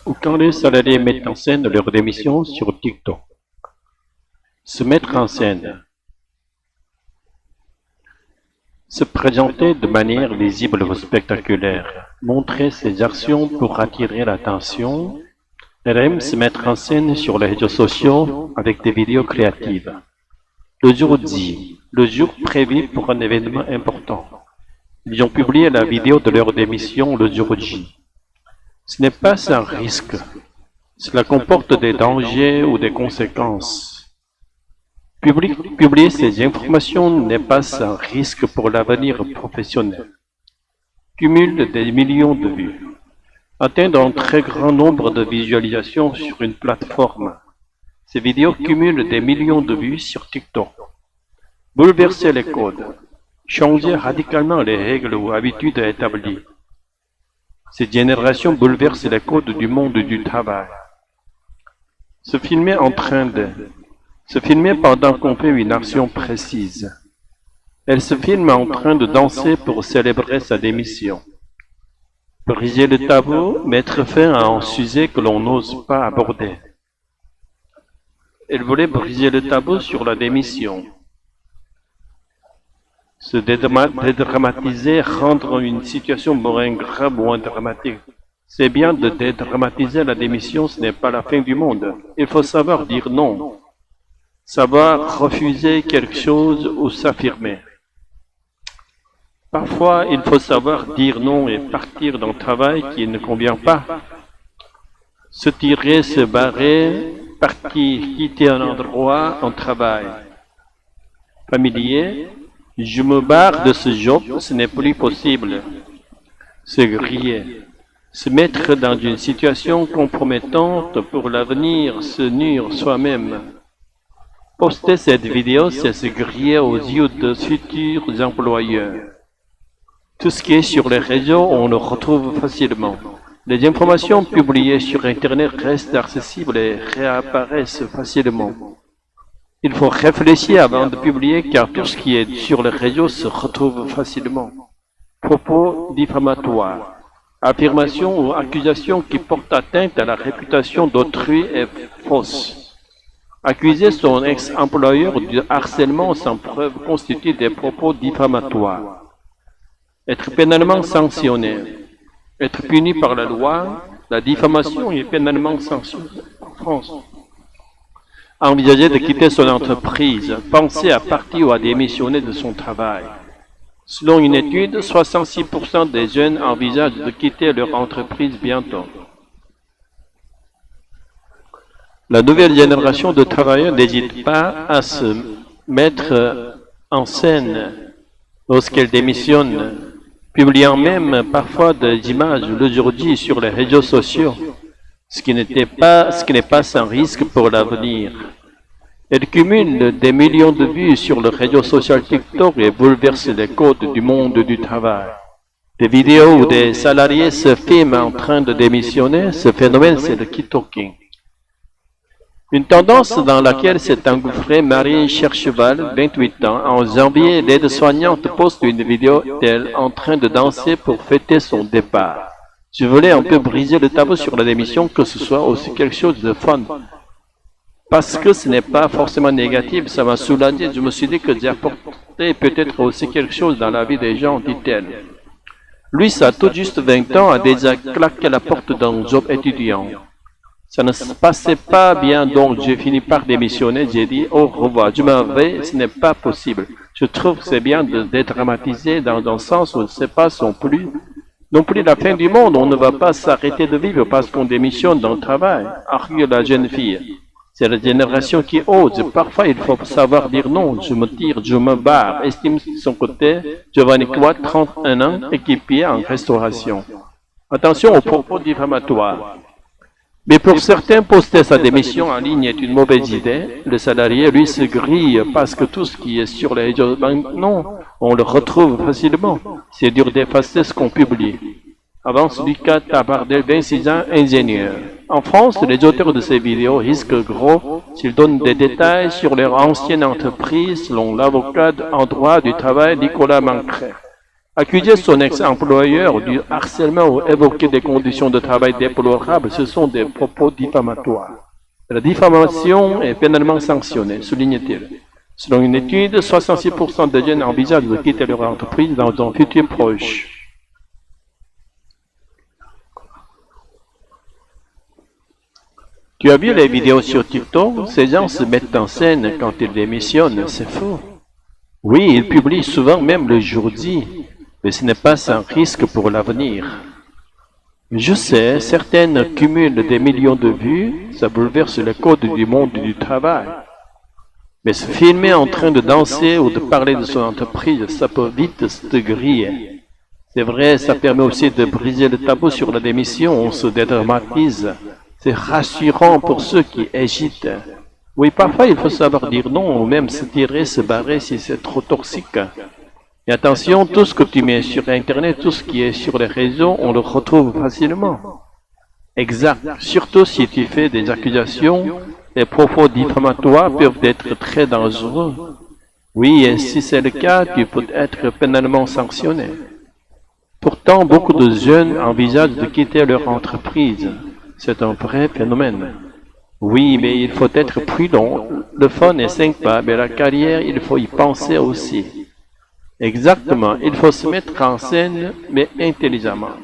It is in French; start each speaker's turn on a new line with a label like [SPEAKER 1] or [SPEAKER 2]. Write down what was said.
[SPEAKER 1] Ou quand les salariés mettent en scène leur démission sur TikTok. Se mettre en scène. Se présenter de manière visible ou spectaculaire. Montrer ses actions pour attirer l'attention. Elle aime se mettre en scène sur les réseaux sociaux avec des vidéos créatives. Le jour J, le jour prévu pour un événement important. Ils ont publié la vidéo de leur démission le jour J. Ce n'est pas sans risque. Cela comporte des dangers ou des conséquences. Publier ces informations n'est pas sans risque pour l'avenir professionnel. Cumule des millions de vues. Atteindre un très grand nombre de visualisations sur une plateforme. Ces vidéos cumulent des millions de vues sur TikTok. Bouleverser les codes. Changer radicalement les règles ou habitudes établies. Cette génération bouleverse les codes du monde du travail. Se filmer pendant qu'on fait une action précise. Elle se filme en train de danser pour célébrer sa démission. Briser le tabou, mettre fin à un sujet que l'on n'ose pas aborder. Elle voulait briser le tabou sur la démission. Se dédramatiser, rendre une situation moins grave, moins dramatique. C'est bien de dédramatiser la démission, ce n'est pas la fin du monde. Il faut savoir dire non. Savoir refuser quelque chose ou s'affirmer. Parfois, il faut savoir dire non et partir d'un travail qui ne convient pas. Se tirer, se barrer, partir, quitter un endroit, un travail. Familier, je me barre de ce job, ce n'est plus possible. Se griller. Se mettre dans une situation compromettante pour l'avenir, se nuire soi-même. Poster cette vidéo, c'est se griller aux yeux de futurs employeurs. Tout ce qui est sur les réseaux, on le retrouve facilement. Les informations publiées sur Internet restent accessibles et réapparaissent facilement. Il faut réfléchir avant de publier car tout ce qui est sur les réseaux se retrouve facilement. Propos diffamatoires. Affirmations ou accusations qui portent atteinte à la réputation d'autrui est fausse. Accuser son ex-employeur de harcèlement sans preuve constitue des propos diffamatoires. Être pénalement sanctionné. Être puni par la loi, la diffamation est pénalement sanctionnée en France. Envisager de quitter son entreprise, penser à partir ou à démissionner de son travail. Selon une étude, 66% des jeunes envisagent de quitter leur entreprise bientôt. La nouvelle génération de travailleurs n'hésite pas à se mettre en scène lorsqu'elle démissionne, publiant même parfois des images le jour J sur les réseaux sociaux, ce qui n'est pas sans risque pour l'avenir. Elle cumule des millions de vues sur le réseau social TikTok et bouleverse les codes du monde du travail. Des vidéos où des salariés se filment en train de démissionner, ce phénomène c'est le TikToking. Une tendance dans laquelle s'est engouffrée Marie Chercheval, 28 ans. En janvier, l'aide-soignante poste une vidéo d'elle en train de danser pour fêter son départ. Je voulais un peu briser le tabou sur la démission, que ce soit aussi quelque chose de fun. Parce que ce n'est pas forcément négatif, ça m'a soulagé. Je me suis dit que j'ai apporté peut-être aussi quelque chose dans la vie des gens, dit-elle. Lui, ça a tout juste 20 ans, a déjà claqué la porte d'un job étudiant. Ça ne se passait pas bien, donc j'ai fini par démissionner. J'ai dit au revoir, je m'en vais, ce n'est pas possible. Je trouve que c'est bien de dédramatiser dans un sens où ce n'est pas non plus la fin du monde. On ne va pas s'arrêter de vivre parce qu'on démissionne d'un travail. Argue la jeune fille. C'est la génération qui ose. Parfois, il faut savoir dire non. Je me tire, je me barre. Estime de son côté Giovanni Qua, 31 ans, équipier en restauration. Attention aux propos diffamatoires. Mais pour certains, poster sa démission en ligne est une mauvaise idée. Le salarié, lui, se grille parce que tout ce qui est sur les réseaux, non, on le retrouve facilement. C'est dur d'effacer ce qu'on publie. Avance Lucas Tabardel, 26 ans, ingénieur. En France, les auteurs de ces vidéos risquent gros s'ils donnent des détails sur leur ancienne entreprise, selon l'avocat en droit du travail Nicolas Mancret. Accuser son ex-employeur du harcèlement ou évoquer des conditions de travail déplorables, ce sont des propos diffamatoires. La diffamation est pénalement sanctionnée, souligne-t-il. Selon une étude, 66% des jeunes envisagent de quitter leur entreprise dans un futur proche. Tu as vu les vidéos sur TikTok? Ces gens se mettent en scène quand ils démissionnent, c'est faux. Oui, ils publient souvent même le jour J, mais ce n'est pas sans risque pour l'avenir. Je sais, certaines cumulent des millions de vues, ça bouleverse les codes du monde du travail. Mais se filmer en train de danser ou de parler de son entreprise, ça peut vite se griller. C'est vrai, ça permet aussi de briser le tabou sur la démission, on se dédramatise. C'est rassurant pour ceux qui hésitent. Oui, parfois il faut savoir dire non, ou même se tirer, se barrer si c'est trop toxique. Et attention, tout ce que tu mets sur Internet, tout ce qui est sur les réseaux, on le retrouve facilement. Exact. Surtout si tu fais des accusations, les propos diffamatoires peuvent être très dangereux. Oui, et si c'est le cas, tu peux être pénalement sanctionné. Pourtant, beaucoup de jeunes envisagent de quitter leur entreprise. C'est un vrai phénomène. Oui, mais il faut être prudent. Le fun est sympa, mais la carrière, il faut y penser aussi. Exactement, il faut se mettre en scène, mais intelligemment.